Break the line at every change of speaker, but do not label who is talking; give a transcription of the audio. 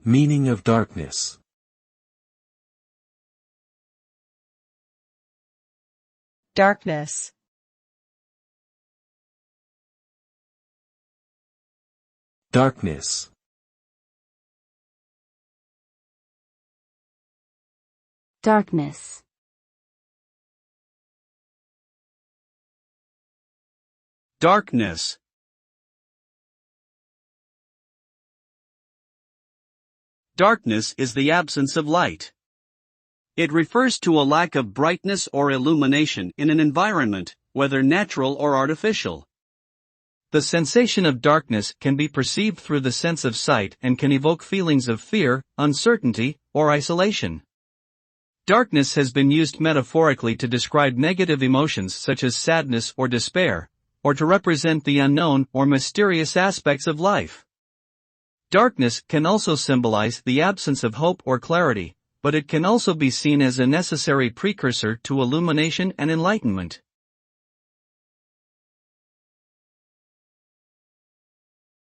Meaning of darkness.
Darkness.
Darkness.
Darkness.
Darkness. Darkness is the absence of light. It refers to a lack of brightness or illumination in an environment, whether natural or artificial. The sensation of darkness can be perceived through the sense of sight and can evoke feelings of fear, uncertainty, or isolation. Darkness has been used metaphorically to describe negative emotions such as sadness or despair, or to represent the unknown or mysterious aspects of life. Darkness can also symbolize the absence of hope or clarity, but it can also be seen as a necessary precursor to illumination and enlightenment.